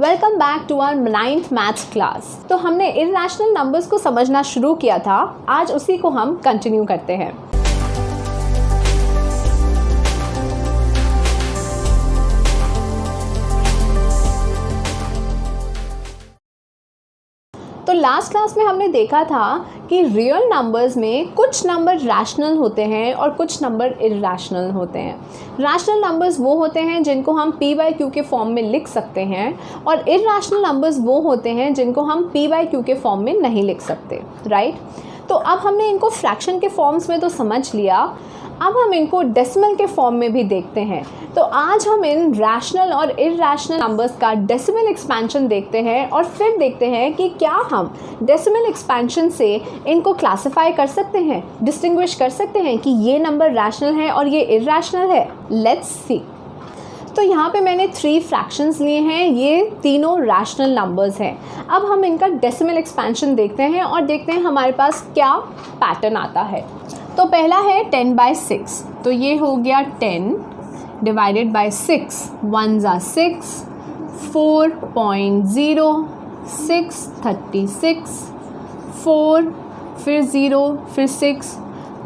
Welcome back to our 9th maths class. तो हमने irrational numbers को समझना शुरू किया था, आज उसी को हम कंटिन्यू करते हैं। तो लास्ट क्लास में हमने देखा था कि रियल नंबर्स में कुछ नंबर रैशनल होते हैं और कुछ नंबर इर्रेशनल होते हैं। रैशनल नंबर्स वो होते हैं जिनको हम p बाई क्यू के फॉर्म में लिख सकते हैं और इर्रेशनल नंबर्स वो होते हैं जिनको हम p बाई क्यू के फॉर्म में नहीं लिख सकते, राइट। तो अब हमने इनको फ्रैक्शन के फॉर्म्स में तो समझ लिया, अब हम इनको डेसिमल के फॉर्म में भी देखते हैं। तो आज हम इन रैशनल और इर्रेशनल नंबर्स का डेसिमल एक्सपेंशन देखते हैं और फिर देखते हैं कि क्या हम डेसिमल एक्सपेंशन से इनको क्लासिफाई कर सकते हैं, डिस्टिंग्विश कर सकते हैं कि ये नंबर रैशनल है और ये इर्रेशनल है। Let's see. तो यहाँ पे मैंने 3 फ्रैक्शंस लिए हैं, ये तीनों रैशनल नंबर्स हैं। अब हम इनका डेसिमल एक्सपेंशन देखते हैं और देखते हैं हमारे पास क्या पैटर्न आता है। तो पहला है 10/6, तो ये हो गया 10 डिवाइडेड बाय 6, 1s are 6, 4.0, 6, 36, 4, फिर 0, फिर 6।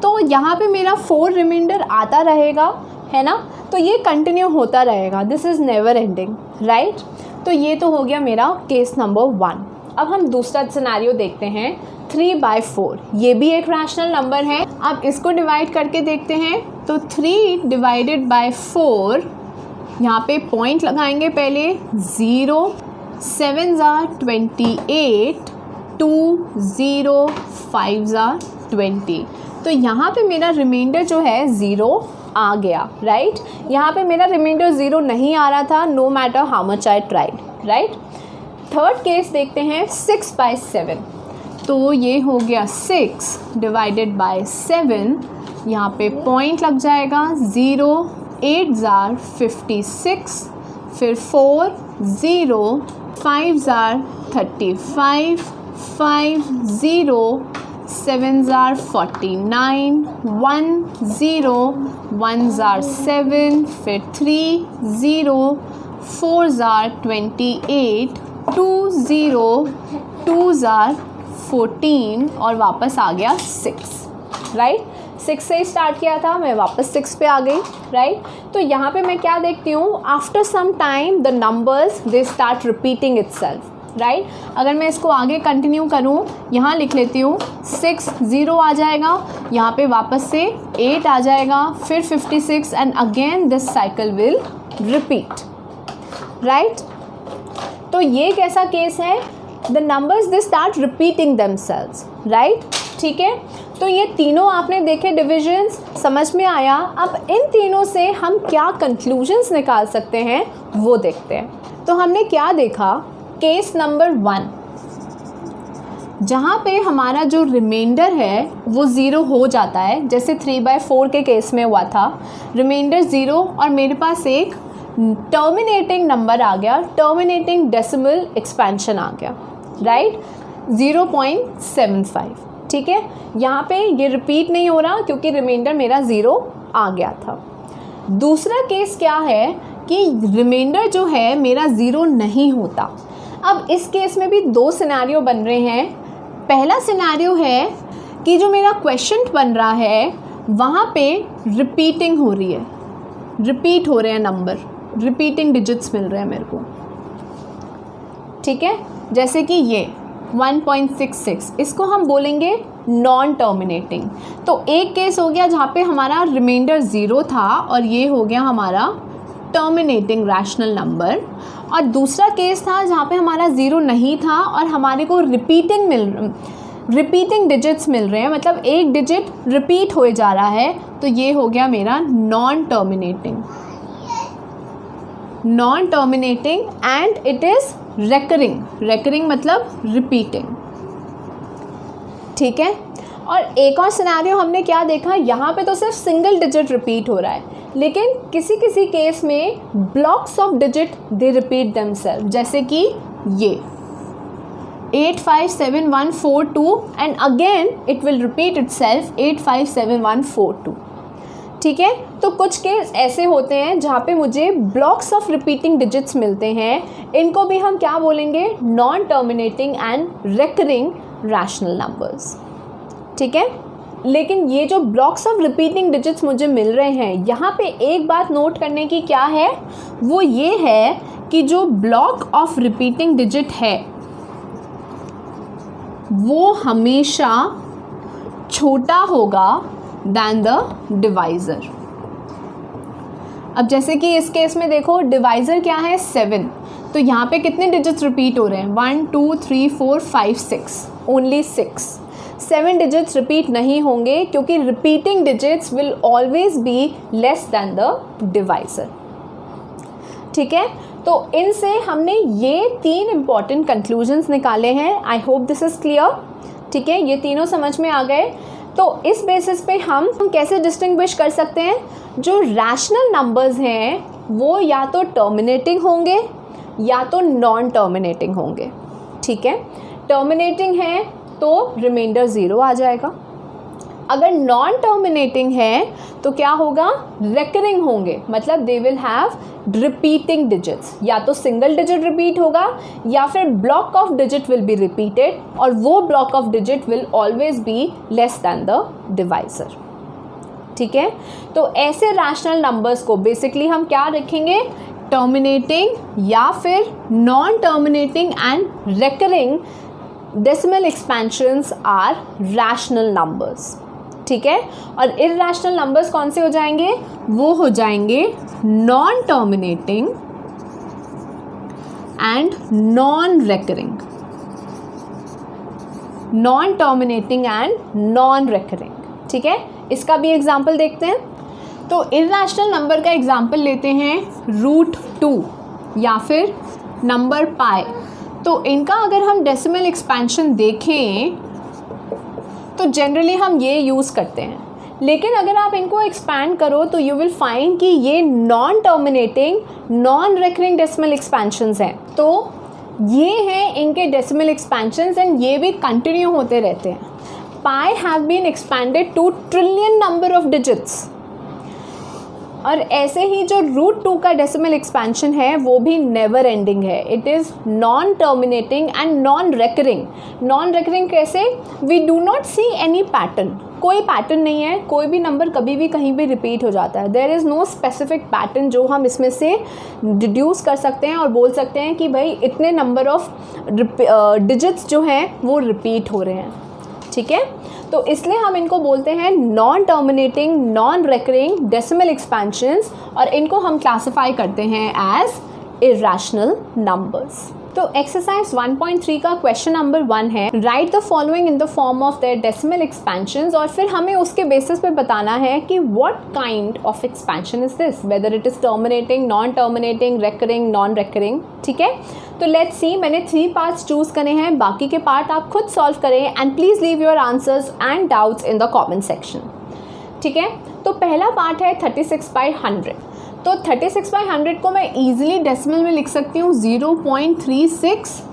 तो यहाँ पे मेरा 4 रिमाइंडर आता रहेगा, है ना। तो ये कंटिन्यू होता रहेगा, this is never ending, right. तो ये तो हो गया मेरा केस नंबर 1। अब हम दूसरा सिनेरियो देखते हैं, 3/4, ये भी एक रैशनल नंबर है। अब इसको डिवाइड करके देखते हैं, तो 3 डिवाइडेड बाय 4, यहाँ पे पॉइंट लगाएंगे पहले 0, 7s are 28, 2, 0, 5s are 20। तो यहाँ पे मेरा रिमाइंडर जो है 0 आ गया, राइट। यहाँ पे मेरा रिमाइंडर 0 नहीं आ रहा था, no matter how much I tried, right. Third case देखते हैं, 6/7, तो ये हो गया 6 डिवाइडेड बाय 7, यहाँ पे पॉइंट लग जाएगा 0, 8s are 56, फिर 4, 0, 5s are 35, 5, 0, 7s are 49, 1, 0, 1s are 7, फिर 3, 0, 4s are 28, 2, 0, 2s are 14 और वापस आ गया 6, राइट। 6 से स्टार्ट किया था, मैं वापस 6 पे आ गई, राइट। तो यहाँ पे मैं क्या देखती हूँ, after some time the numbers they start repeating itself, right. अगर मैं इसको आगे कंटिन्यू करूँ, यहाँ लिख लेती हूँ 6, 0 आ जाएगा, यहाँ पे वापस से 8 आ जाएगा, फिर 56 and again this cycle will repeat, right. तो ये कैसा केस है, the numbers they start repeating themselves, right, ठीक है। तो ये तीनों आपने देखे डिविजन्स, समझ में आया। अब इन तीनों से हम क्या कंक्लूजन्स निकाल सकते हैं वो देखते हैं। तो हमने क्या देखा, केस नंबर 1, जहाँ पे हमारा जो रिमाइंडर है वो 0 हो जाता है, जैसे 3/4 के केस में हुआ था, रिमाइंडर 0 और मेरे पास एक टर्मिनेटिंग नंबर आ गया, टर्मिनेटिंग डेसिमल एक्सपेंशन आ गया, राइट, 0.75, ठीक है। यहाँ पे ये रिपीट नहीं हो रहा क्योंकि रिमाइंडर मेरा 0 आ गया था। दूसरा केस क्या है कि रिमाइंडर जो है मेरा 0 नहीं होता। अब इस केस में भी 2 सिनेरियो बन रहे हैं। पहला सिनेरियो है कि जो मेरा क्वेश्चन बन रहा है वहाँ पे रिपीटिंग हो रही है, रिपीट हो रहे हैं नंबर, रिपीटिंग डिजिट्स मिल रहे हैं मेरे को, ठीक है। जैसे कि ये 1.66, इसको हम बोलेंगे नॉन टर्मिनेटिंग। तो एक केस हो गया जहाँ पे हमारा रिमाइंडर 0 था और ये हो गया हमारा टर्मिनेटिंग रैशनल नंबर, और दूसरा केस था जहाँ पे हमारा 0 नहीं था और हमारे को रिपीटिंग डिजिट्स मिल रहे हैं, मतलब एक डिजिट रिपीट हो जा रहा है, तो ये हो गया मेरा non terminating and it is recurring मतलब रिपीटिंग, ठीक है। और एक और सिनेरियो हमने क्या देखा, यहाँ पे तो सिर्फ सिंगल डिजिट रिपीट हो रहा है, लेकिन किसी किसी केस में blocks of digit they repeat themselves, जैसे कि ये 857142 and again it will repeat itself 857142, ठीक है। तो कुछ केस ऐसे होते हैं जहाँ पे मुझे ब्लॉक्स ऑफ रिपीटिंग डिजिट्स मिलते हैं, इनको भी हम क्या बोलेंगे, non terminating and recurring rational numbers, ठीक है। लेकिन ये जो ब्लॉक्स ऑफ रिपीटिंग डिजिट्स मुझे मिल रहे हैं, यहाँ पे एक बात नोट करने की क्या है, वो ये है कि जो ब्लॉक ऑफ रिपीटिंग डिजिट है वो हमेशा छोटा होगा दैन द डिवाइज़र। अब जैसे कि इस केस में देखो, डिवाइज़र क्या है 7, तो यहाँ पे कितने डिजिट्स रिपीट हो रहे हैं, 1 2 3 4 5 6, ओनली 6। 7 डिजिट्स रिपीट नहीं होंगे क्योंकि repeating digits will always be less than the divisor, ठीक है। तो इनसे हमने ये 3 इंपॉर्टेंट कंक्लूजन्स निकाले हैं। I hope this is clear, ठीक है, ये तीनों समझ में आ गए। तो इस बेसिस पे हम कैसे डिस्टिंग्विश कर सकते हैं, जो रैशनल नंबर्स हैं वो या तो टर्मिनेटिंग होंगे या तो नॉन टर्मिनेटिंग होंगे, ठीक है। टर्मिनेटिंग है तो रिमाइंडर 0 आ जाएगा, अगर नॉन टर्मिनेटिंग है तो क्या होगा, रेकरिंग होंगे, मतलब they will have repeating digits, या तो सिंगल डिजिट रिपीट होगा या फिर block of digit will be repeated, और वो block of digit will always be less than the divisor, ठीक है। तो ऐसे रैशनल नंबर्स को बेसिकली हम क्या रखेंगे, टर्मिनेटिंग या फिर non terminating and recurring decimal expansions are rational numbers, ठीक है। और इर्रेशनल नंबर्स कौन से हो जाएंगे, वो हो जाएंगे non terminating and non recurring, non terminating and non recurring, ठीक है। इसका भी एग्जाम्पल देखते हैं। तो इर्रेशनल नंबर का एग्जाम्पल लेते हैं √2 या फिर नंबर पाई। तो इनका अगर हम डेसिमल एक्सपेंशन देखें तो जनरली हम ये यूज़ करते हैं, लेकिन अगर आप इनको एक्सपैंड करो तो यू विल फाइंड कि ये non terminating non recurring decimal expansions हैं। तो ये हैं इनके डेसिमल एक्सपेंशंस एंड ये भी कंटिन्यू होते रहते हैं। Pi have been expanded to trillion number of digits, और ऐसे ही जो √2 का डेसिमल एक्सपेंशन है वो भी नेवर एंडिंग है, it is non terminating and non recurring. Non recurring कैसे, we do not see any pattern, कोई पैटर्न नहीं है, कोई भी नंबर कभी भी कहीं भी रिपीट हो जाता है, there is no specific pattern जो हम इसमें से डिड्यूस कर सकते हैं और बोल सकते हैं कि भाई इतने नंबर ऑफ डिजिट्स जो हैं वो रिपीट हो रहे हैं, ठीक है। तो इसलिए हम इनको बोलते हैं non terminating non recurring decimal expansions, और इनको हम क्लासिफाई करते हैं एज इर्रेशनल नंबर्स। तो एक्सरसाइज 1.3 का क्वेश्चन नंबर 1 है, right the following in the form of their decimal expansions, और फिर हमें उसके बेसिस पे बताना है कि what kind of expansion is this, whether it is terminating, non terminating, recurring, non recurring, ठीक है। तो लेट्स सी, मैंने 3 पार्ट्स चूज़ करे हैं, बाकी के पार्ट आप खुद सॉल्व करें and please leave your answers and doubts in the comment section, ठीक है। तो पहला पार्ट है 36/100। तो 36/100 को मैं ईजिली डेसिमल में लिख सकती हूँ 0.36,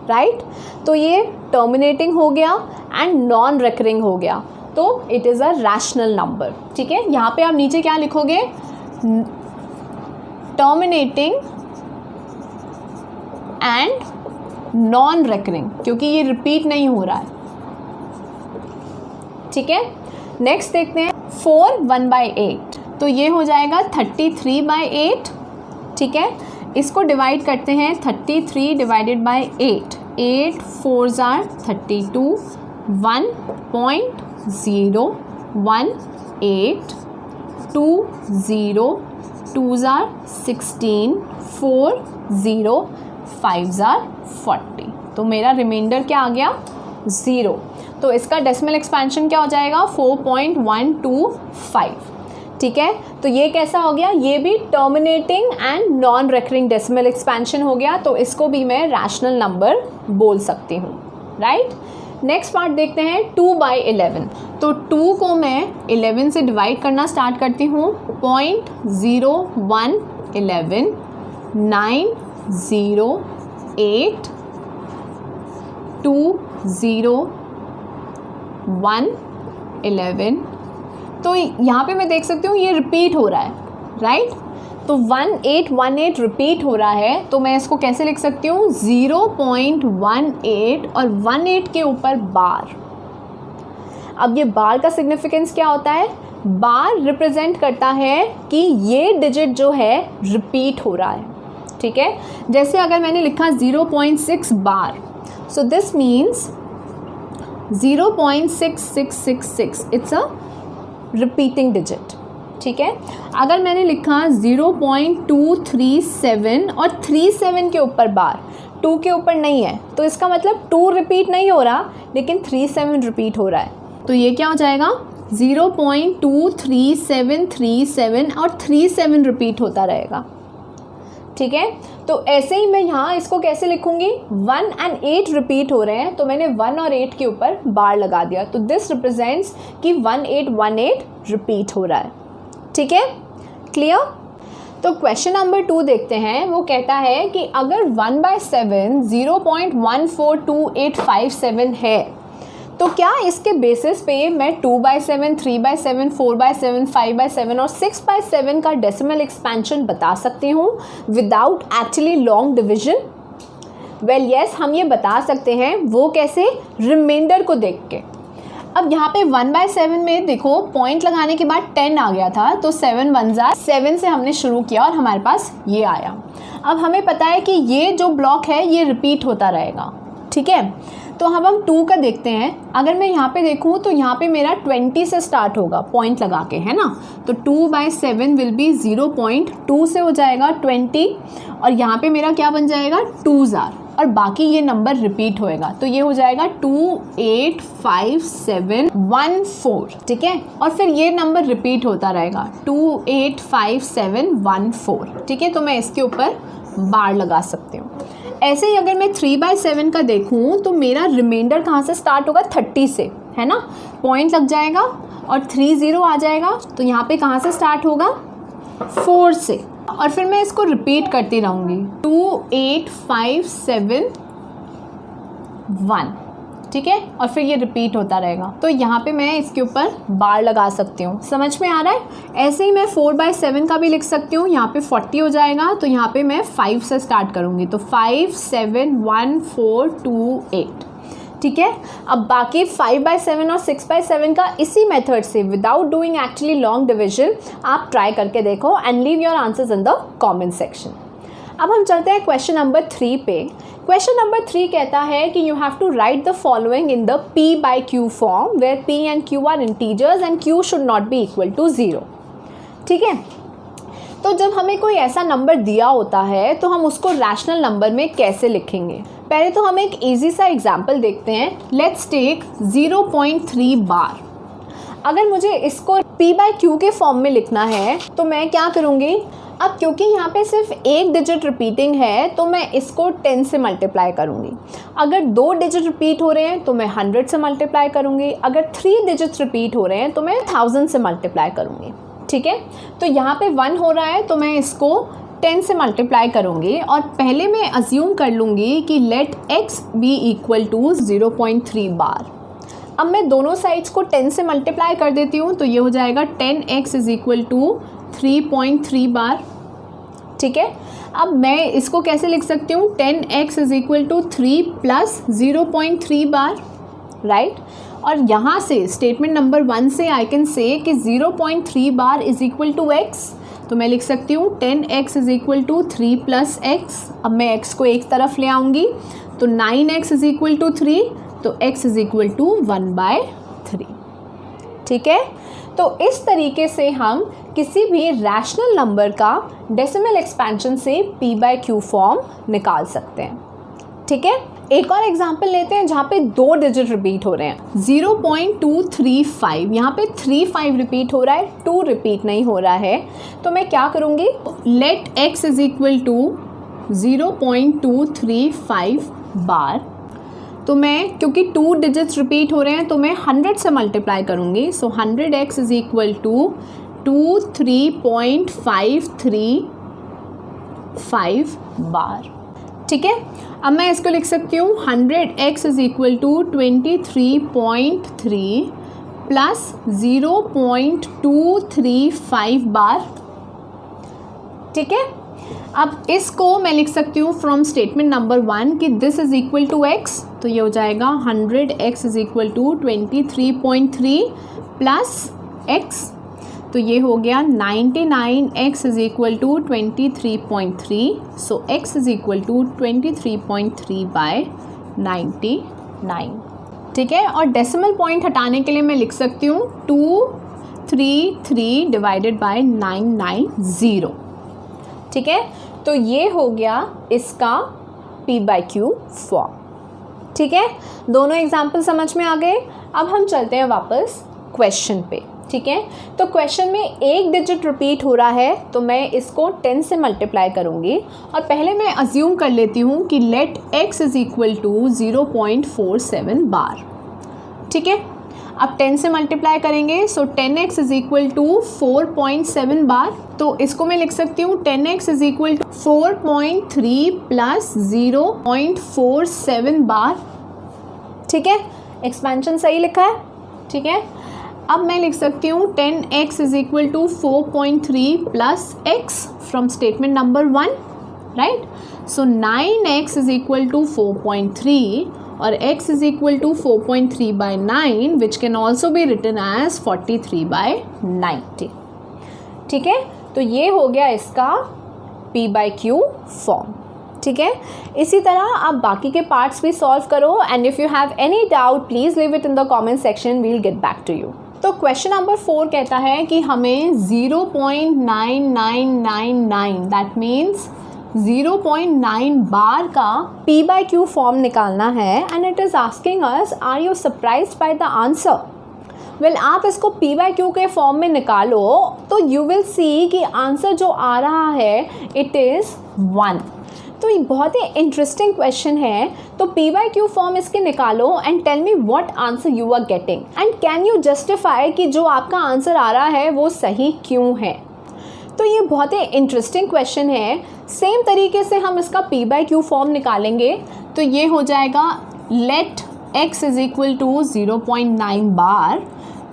राइट। तो ये टर्मिनेटिंग हो गया एंड नॉन रेकरिंग हो गया, तो it is a rational number, ठीक है। यहाँ पे आप नीचे क्या लिखोगे, टर्मिनेटिंग एंड नॉन रेकरिंग, क्योंकि ये रिपीट नहीं हो रहा है, ठीक है। नेक्स्ट देखते हैं 4 1/8, तो ये हो जाएगा 33/8, ठीक है। इसको डिवाइड करते हैं 33 divided by 8, 8 4s are 32, 1.018, 2 0 2s are 16, 4 0 5s are 40, तो मेरा रिमाइंडर क्या आ गया, 0। तो इसका डेसिमल एक्सपेंशन क्या हो जाएगा, 4.125, ठीक है। तो ये कैसा हो गया, ये भी terminating and non recurring decimal expansion हो गया, तो इसको भी मैं रैशनल नंबर बोल सकती हूँ, राइट। नेक्स्ट पार्ट देखते हैं 2/11। तो 2 को मैं 11 से डिवाइड करना स्टार्ट करती हूँ, 0.0111, 908, 2 0 1 11, तो यहाँ पे मैं देख सकती हूँ ये रिपीट हो रहा है, राइट। तो 1818 रिपीट हो रहा है, तो मैं इसको कैसे लिख सकती हूँ, 0.18 और 18 के ऊपर बार। अब ये बार का सिग्निफिकेंस क्या होता है, बार रिप्रेजेंट करता है कि ये डिजिट जो है रिपीट हो रहा है, ठीक है। जैसे अगर मैंने लिखा 0.6 bar, so this means 0.6666, it's a repeating digit, ठीक है। अगर मैंने लिखा 0.237 और 37 के ऊपर बार, 2 के ऊपर नहीं है, तो इसका मतलब 2 रिपीट नहीं हो रहा, लेकिन 37 रिपीट हो रहा है। तो ये क्या हो जाएगा, 0.23737 और 37 रिपीट होता रहेगा, ठीक है। तो ऐसे ही मैं यहाँ इसको कैसे लिखूँगी, 1 और 8 रिपीट हो रहे हैं, तो मैंने 1 और 8 के ऊपर बार लगा दिया, तो दिस रिप्रेजेंट्स कि 1818 रिपीट हो रहा है, ठीक है, क्लियर। तो क्वेश्चन नंबर 2 देखते हैं। वो कहता है कि अगर 1/7 0.142857 है, तो क्या इसके बेसिस पे मैं 2/7, 3/7, 4/7, 5/7 और 6/7 का डेसिमल एक्सपेंशन बता सकती हूँ without actually long division? Well yes, हम ये बता सकते हैं। वो कैसे, रिमाइंडर को देख के। अब यहाँ पे 1/7 में देखो पॉइंट लगाने के बाद 10 आ गया था, तो 7 1 7 से हमने शुरू किया और हमारे पास ये आया। अब हमें पता है कि ये जो ब्लॉक है ये रिपीट होता रहेगा, ठीक है। तो अब हम 2 का देखते हैं। अगर मैं यहाँ पे देखूँ तो यहाँ पे मेरा 20 से स्टार्ट होगा पॉइंट लगा के, है ना। तो 2/7 विल बी 0.2 से हो जाएगा 20, और यहाँ पे मेरा क्या बन जाएगा, 2s और बाकी ये नंबर रिपीट होएगा, तो ये हो जाएगा 285714, ठीक है। और फिर ये नंबर रिपीट होता रहेगा 285714, ठीक है। तो मैं इसके ऊपर बार लगा सकती हूँ। ऐसे ही अगर मैं 3/7 का देखूँ तो मेरा रिमाइंडर कहाँ से स्टार्ट होगा, 30 से, है ना। पॉइंट लग जाएगा और 30 आ जाएगा, तो यहाँ पे कहाँ से स्टार्ट होगा, 4 से, और फिर मैं इसको रिपीट करती रहूँगी 28571, ठीक है। और फिर ये रिपीट होता रहेगा, तो यहाँ पे मैं इसके ऊपर बार लगा सकती हूँ। समझ में आ रहा है। ऐसे ही मैं 4/7 का भी लिख सकती हूँ। यहाँ पे 40 हो जाएगा, तो यहाँ पे मैं 5 से स्टार्ट करूँगी, तो 571428, ठीक है। अब बाकी 5/7 और 6/7 का इसी मेथड से without doing actually long division आप ट्राई करके देखो and leave your answers in the comment section. अब हम चलते हैं क्वेश्चन नंबर 3 पे। क्वेश्चन नंबर 3 कहता है कि you have to write the following in the P/Q form where P and Q are integers and Q should not be equal to 0, ठीक है। तो जब हमें कोई ऐसा नंबर दिया होता है तो हम उसको रैशनल नंबर में कैसे लिखेंगे। पहले तो हम एक ईजी सा एग्जाम्पल देखते हैं। लेट्स टेक 0.3 बार। अगर मुझे इसको P/Q के फॉर्म में लिखना है तो मैं क्या करूँगी। अब क्योंकि यहाँ पे सिर्फ एक डिजिट रिपीटिंग है तो मैं इसको 10 से मल्टीप्लाई करूँगी। अगर 2 डिजिट रिपीट हो रहे हैं तो मैं 100 से मल्टीप्लाई करूँगी। अगर 3 डिजिट्स रिपीट हो रहे हैं तो मैं 1000 से मल्टीप्लाई करूँगी, ठीक है। तो यहाँ पे 1 हो रहा है तो मैं इसको 10 से मल्टीप्लाई करूँगी और पहले मैं अज्यूम कर लूँगी कि let x be equal to 0.3 bar. अब मैं दोनों साइड्स को 10 से मल्टीप्लाई कर देती हूँ, तो ये हो जाएगा 10x इज इक्वल टू 3.3 बार, ठीक है। अब मैं इसको कैसे लिख सकती हूँ, 10x is equal to 3 plus 0.3 bar, right. और यहाँ से स्टेटमेंट नंबर 1 से आई कैन से कि 0.3 bar is equal to x, तो मैं लिख सकती हूँ 10x is equal to 3 plus x। अब मैं x को एक तरफ ले आऊँगी तो 9x इज इक्वल टू 3, तो x इज इक्वल टू 1/3, ठीक है। तो इस तरीके से हम किसी भी रैशनल नंबर का डेसिमल एक्सपेंशन से P/Q फॉर्म निकाल सकते हैं, ठीक है। एक और एग्जांपल लेते हैं जहाँ पे 2 डिजिट रिपीट हो रहे हैं। 0.235, यहाँ पे 35 रिपीट हो रहा है, 2 रिपीट नहीं हो रहा है, तो मैं क्या करूँगी, let x is equal to 0.235 bar. तो मैं क्योंकि 2 डिजिट्स रिपीट हो रहे हैं तो मैं 100 से मल्टीप्लाई करूँगी, so 100x is equal to 23.535 bar, ठीक है। अब मैं इसको लिख सकती हूँ 100x is equal to 23.3 plus 0.235 bar. ठीक है, अब इसको मैं लिख सकती हूँ फ्रॉम स्टेटमेंट नंबर 1 कि this is equal to x, तो ये हो जाएगा 100x is equal to 23.3 plus x, तो ये हो गया 99x is equal to 23.3, so x is equal to 23.3 by 99। ठीक है, और डेसिमल पॉइंट हटाने के लिए मैं लिख सकती हूँ 233 डिवाइडेड बाय 990। ठीक है, तो ये हो गया इसका p/q फॉर्म। ठीक है, दोनों एग्जाम्पल समझ में आ गए। अब हम चलते हैं वापस क्वेश्चन पे। ठीक है, तो क्वेश्चन में एक डिजिट रिपीट हो रहा है, तो मैं इसको 10 से मल्टीप्लाई करूँगी, और पहले मैं अज्यूम कर लेती हूँ कि let x is equal to 0.47 bar. ठीक है, अब 10 से मल्टीप्लाई करेंगे, so 10x is equal to 4.7 bar, तो इसको मैं लिख सकती हूँ 10x is equal to 4.3 plus 0.47 bar. ठीक है, एक्सपेंशन सही लिखा है। ठीक है, अब मैं लिख सकती हूँ 10x is equal to 4.3 plus x from statement number 1, right. So 9x is equal to 4.3 और x is equal to 4.3 by 9 which can also be written as 43 by 90। ठीक है, तो ये हो गया इसका p/q फॉर्म। ठीक है, इसी तरह आप बाकी के पार्ट्स भी सॉल्व करो, and if you have any doubt please leave it in the comment section, we will get back to you. तो क्वेश्चन नंबर 4 कहता है कि हमें 0.9999 दैट मीन्स 0.9 बार का p/q फॉर्म निकालना है, and it is asking us are you surprised by the answer. Well, आप इसको p/q के फॉर्म में निकालो तो यू विल सी कि आंसर जो आ रहा है इट इज़ 1। तो ये बहुत ही इंटरेस्टिंग क्वेश्चन है। तो p/q फॉर्म इसके निकालो and tell me what answer you are getting, and can you justify कि जो आपका आंसर आ रहा है वो सही क्यों है। तो ये बहुत ही इंटरेस्टिंग क्वेश्चन है। सेम तरीके से हम इसका p/q फॉर्म निकालेंगे, तो ये हो जाएगा let x is equal to 0.9 bar,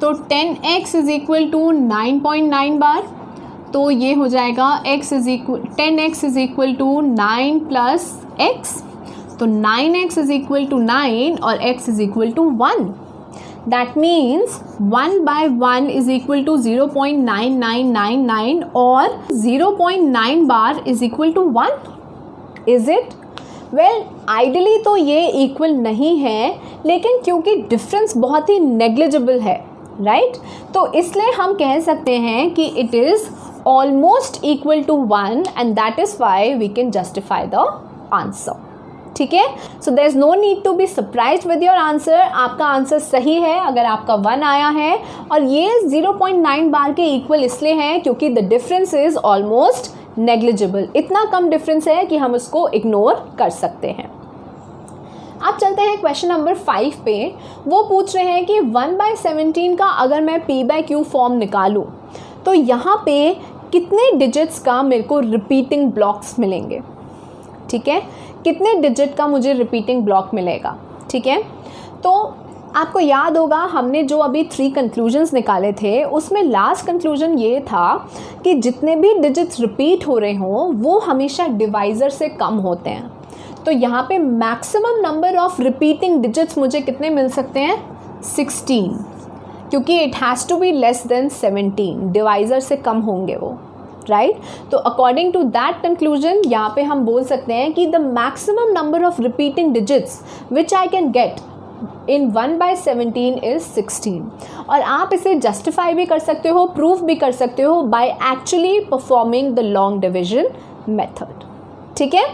तो 10x इज इक्वल टू 9.9 बार, तो ये हो जाएगा 10x is equal to 9 plus x, तो 9x इज इक्वल टू 9 और x is equal to 1। That means 1/1 is equal to 0.9999 और 0.9 bar is equal to 1। Is it? Well, ideally तो ये equal नहीं है, लेकिन क्योंकि डिफरेंस बहुत ही नेग्लिजिबल है, राइट, तो इसलिए हम कह सकते हैं कि it is almost equal to 1 and that is why we can justify the answer। ठीक है, so there is no need to be surprised with your answer। आपका आंसर सही है अगर आपका 1 आया है, और ये 0.9 बार के इक्वल इसलिए है क्योंकि the difference is almost negligible। इतना कम डिफरेंस है कि हम उसको इग्नोर कर सकते हैं। अब चलते हैं क्वेश्चन नंबर 5 पे। वो पूछ रहे हैं कि 1/17 का अगर मैं p/q फॉर्म निकालूं तो यहाँ पे कितने डिजिट्स का मेरे को रिपीटिंग ब्लॉक्स मिलेंगे। ठीक है, कितने डिजिट का मुझे रिपीटिंग ब्लॉक मिलेगा। ठीक है, तो आपको याद होगा हमने जो अभी 3 कंक्लूजन्स निकाले थे उसमें लास्ट कंक्लूजन ये था कि जितने भी डिजिट्स रिपीट हो रहे हों वो हमेशा डिवाइज़र से कम होते हैं। तो यहाँ पे maximum number of repeating digits मुझे कितने मिल सकते हैं? 16, क्योंकि it has to be less than 17, divisor से कम होंगे वो, राइट। तो अकॉर्डिंग टू दैट कंक्लूजन यहाँ पे हम बोल सकते हैं कि the maximum number of repeating digits which I can get in 1/17 is 16। और आप इसे जस्टिफाई भी कर सकते हो, प्रूफ भी कर सकते हो by actually performing the long division method. ठीक है,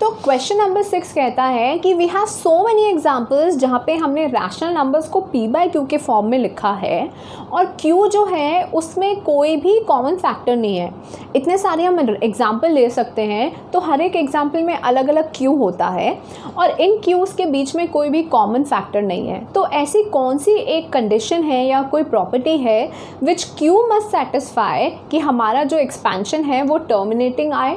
तो क्वेश्चन नंबर 6 कहता है कि we have so many examples जहाँ पे हमने रैशनल नंबर्स को p/q के फॉर्म में लिखा है और q जो है उसमें कोई भी कॉमन फैक्टर नहीं है। इतने सारे हम एग्जांपल ले सकते हैं, तो हर एक एग्जांपल में अलग अलग q होता है और इन q's के बीच में कोई भी कॉमन फैक्टर नहीं है। तो ऐसी कौन सी एक कंडीशन है या कोई प्रॉपर्टी है विच q मस्ट सेटिस्फाई कि हमारा जो एक्सपेंशन है वो टर्मिनेटिंग आए।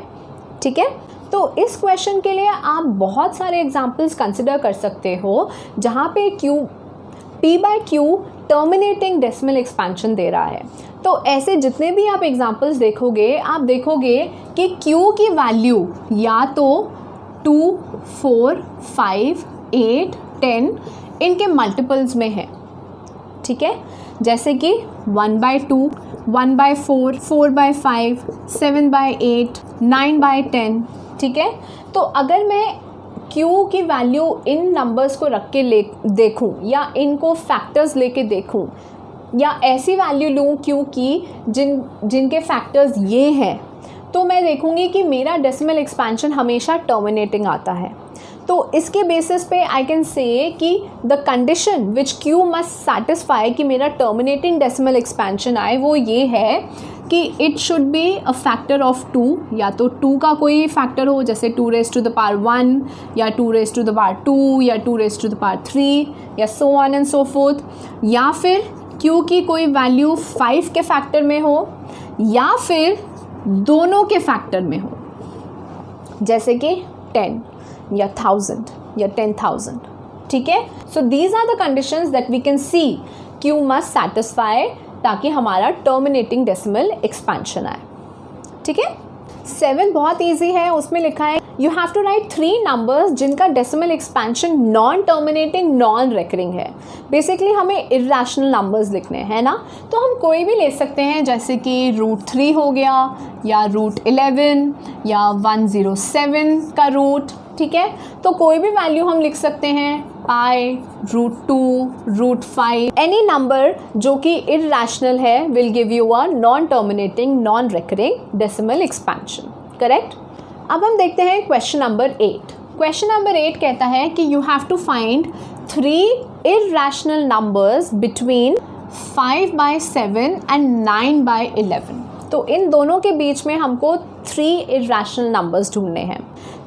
ठीक है, तो इस क्वेश्चन के लिए आप बहुत सारे एग्जांपल्स कंसिडर कर सकते हो जहाँ पे p/q टर्मिनेटिंग डेसिमल एक्सपेंशन दे रहा है। तो ऐसे जितने भी आप एग्जांपल्स देखोगे, आप देखोगे कि Q की वैल्यू या तो 2, 4, 5, 8, 10 इनके मल्टीपल्स में है, ठीक है। जैसे कि 1/2, 1/4, 4/5, 7/8, 9/10, ठीक है। तो अगर मैं Q की वैल्यू इन नंबर्स को रख के देखूं या इनको फैक्टर्स लेके देखूं या ऐसी वैल्यू लूं Q की जिनके फैक्टर्स ये हैं, तो मैं देखूंगी कि मेरा डेसिमल एक्सपेंशन हमेशा टर्मिनेटिंग आता है। तो इसके बेसिस पे आई कैन से कि the condition which Q must satisfy कि मेरा टर्मिनेटिंग डेसिमल एक्सपेंशन आए वो ये है कि it should be a factor of 2, या तो 2 का कोई फैक्टर हो, जैसे 2 raised to the power 1 या 2 raised to the power 2 या 2 raised to the power 3 या so on and so forth, या फिर Q की कोई वैल्यू 5 के फैक्टर में हो या फिर दोनों के फैक्टर में हो, जैसे कि 10 या 1000 या 10,000, ठीक है। So these are the conditions that we can see Q must satisfy ताकि हमारा टर्मिनेटिंग डेसिमल एक्सपेंशन आए, ठीक है। 7 बहुत ईजी है, उसमें लिखा है you have to write 3 numbers जिनका decimal expansion non terminating non recurring है। बेसिकली हमें इर्रेशनल नंबर्स लिखने हैं ना, तो हम कोई भी ले सकते हैं, जैसे कि √3 हो गया या √11 या 107 का रूट, ठीक है। तो कोई भी वैल्यू हम लिख सकते हैं, पाई, √2, √5, एनी नंबर जो कि इर्रेशनल है will give you a non terminating non recurring decimal expansion, correct. अब हम देखते हैं क्वेश्चन नंबर 8। क्वेश्चन नंबर 8 कहता है कि you have to find 3 irrational numbers between 5/7 and 9/11। तो इन दोनों के बीच में हमको 3 इर्रेशनल नंबर्स ढूंढने हैं।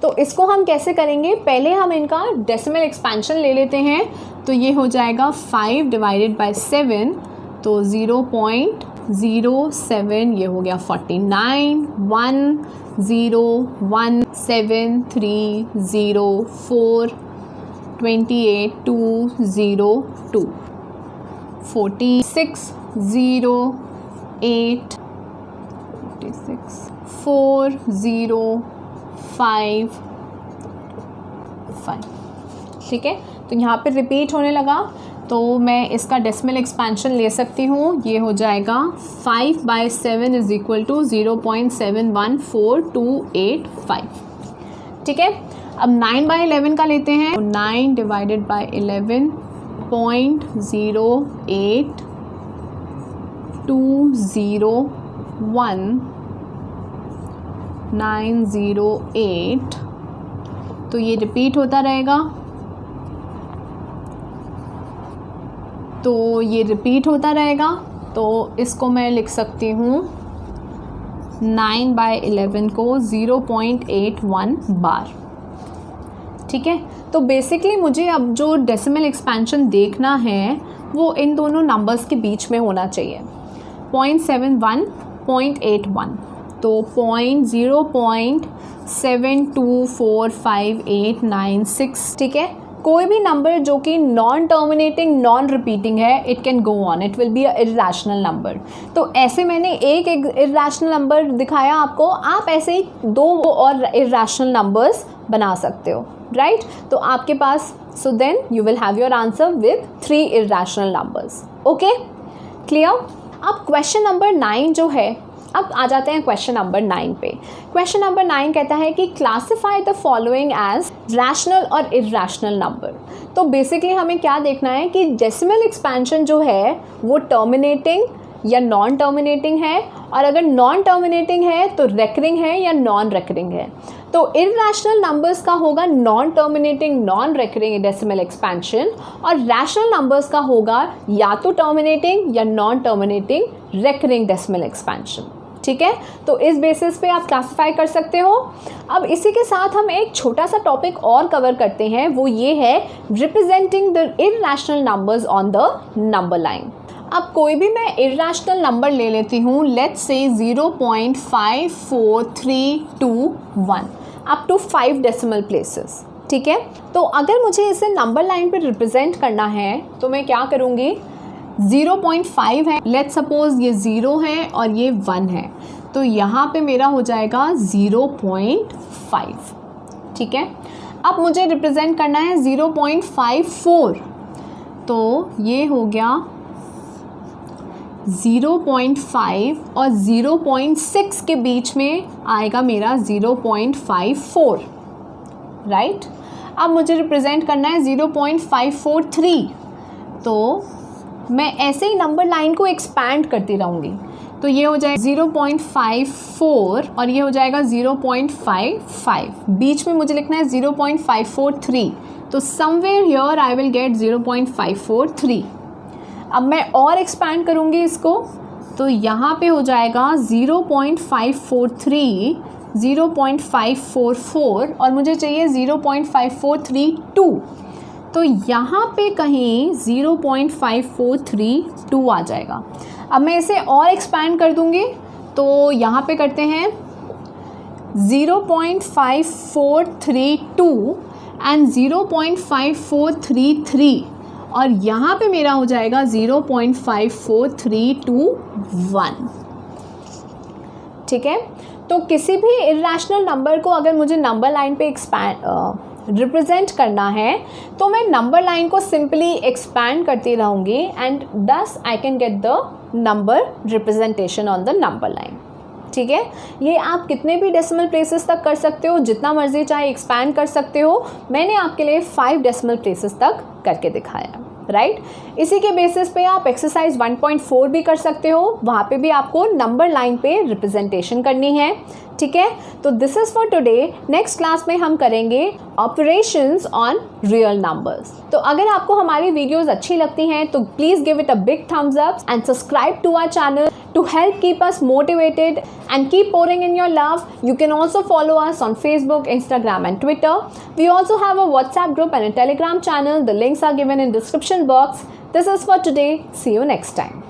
तो इसको हम कैसे करेंगे, पहले हम इनका डेसिमल एक्सपेंशन ले लेते हैं। तो ये हो जाएगा 5 डिवाइडेड बाय 7, तो 0.07, ये हो गया 49, 1 0 1 7 3 0 4 28 2 0 2 46 0 8 46 4 0 5 5, ठीक है। तो यहाँ पे रिपीट होने लगा, तो मैं इसका डेसिमल एक्सपेंशन ले सकती हूँ। ये हो जाएगा 5/7 इज इक्वल टू 0.714285, ठीक है। अब 9/11 का लेते हैं, 9 डिवाइडेड बाय 11 0.8281908, तो ये रिपीट होता रहेगा, तो इसको मैं लिख सकती हूँ 9/11 को 0.81 बार, ठीक है। तो बेसिकली मुझे अब जो डेसिमल एक्सपेंशन देखना है वो इन दोनों नंबर्स के बीच में होना चाहिए, 0.71, 0.81, तो 0.72458996, ठीक है। कोई भी नंबर जो कि नॉन टर्मिनेटिंग नॉन रिपीटिंग है, it can go on, it will be a irrational number. तो ऐसे मैंने एक इर्रेशनल नंबर दिखाया आपको, आप ऐसे ही 2 और इर्रेशनल नंबर्स बना सकते हो, राइट। तो आपके पास, so then you will have your answer with 3 irrational numbers, okay, clear. अब क्वेश्चन नंबर 9 जो है, अब आ जाते हैं क्वेश्चन नंबर 9 पे। क्वेश्चन नंबर 9 कहता है कि classify the following as rational और इर्रेशनल नंबर। तो बेसिकली हमें क्या देखना है कि डेसिमल एक्सपेंशन जो है वो टर्मिनेटिंग या नॉन टर्मिनेटिंग है, और अगर नॉन टर्मिनेटिंग है तो रेकरिंग है या नॉन रेकरिंग है। तो इर्रेशनल नंबर्स का होगा non terminating non recurring decimal expansion, और रैशनल नंबर्स का होगा या तो टर्मिनेटिंग या non terminating recurring decimal expansion, ठीक है। तो इस बेसिस पे आप क्लासिफाई कर सकते हो। अब इसी के साथ हम एक छोटा सा टॉपिक और कवर करते हैं, वो ये है representing the irrational numbers on the number line. अब कोई भी मैं इर्रेशनल नंबर ले लेती हूँ, let's say 0.54321 up to 5 decimal places, ठीक है। तो अगर मुझे इसे नंबर लाइन पे रिप्रेजेंट करना है तो मैं क्या करूँगी, 0.5 है, लेट्स सपोज ये 0 है और ये 1 है, तो यहाँ पे मेरा हो जाएगा 0.5, ठीक है। अब मुझे रिप्रेजेंट करना है 0.54, तो ये हो गया 0.5 और 0.6 के बीच में आएगा मेरा 0.54, राइट। अब मुझे रिप्रेजेंट करना है 0.543, तो मैं ऐसे ही नंबर लाइन को एक्सपैंड करती रहूँगी, तो ये हो जाएगा 0.54 और ये हो जाएगा 0.55, बीच में मुझे लिखना है 0.543, तो somewhere here I will get 0.543। अब मैं और एक्सपैंड करूँगी इसको, तो यहाँ पे हो जाएगा 0.543, 0.544 और मुझे चाहिए 0.5432, तो यहाँ पे कहीं 0.5432 आ जाएगा। अब मैं इसे और एक्सपैंड कर दूँगी, तो यहाँ पे करते हैं 0.5432 एंड 0.5433 और यहाँ पे मेरा हो जाएगा 0.54321, ठीक है। तो किसी भी इरेशनल नंबर को अगर मुझे नंबर लाइन पे रिप्रेजेंट करना है तो मैं नंबर लाइन को सिंपली एक्सपैंड करती रहूँगी एंड दस I can get the number representation on the number line, ठीक है। ये आप कितने भी डेसिमल प्लेसेस तक कर सकते हो, जितना मर्जी चाहे एक्सपैंड कर सकते हो। मैंने आपके लिए 5 डेसिमल प्लेसेस तक करके दिखाया, राइट। इसी के बेसिस पे आप एक्सरसाइज 1.4 भी कर सकते हो, वहाँ पे भी आपको नंबर लाइन पे रिप्रेजेंटेशन करनी है, ठीक है। तो this is for today. Next class में हम करेंगे ऑपरेशंस ऑन रियल नंबर्स। तो अगर आपको हमारी वीडियोस अच्छी लगती हैं तो please give it a big thumbs up and subscribe to our channel to help keep us motivated and keep pouring in your love. You can also follow us on Facebook, Instagram and Twitter. We also have a WhatsApp group and a Telegram channel. The links are given in description box. This is for today. See you next time.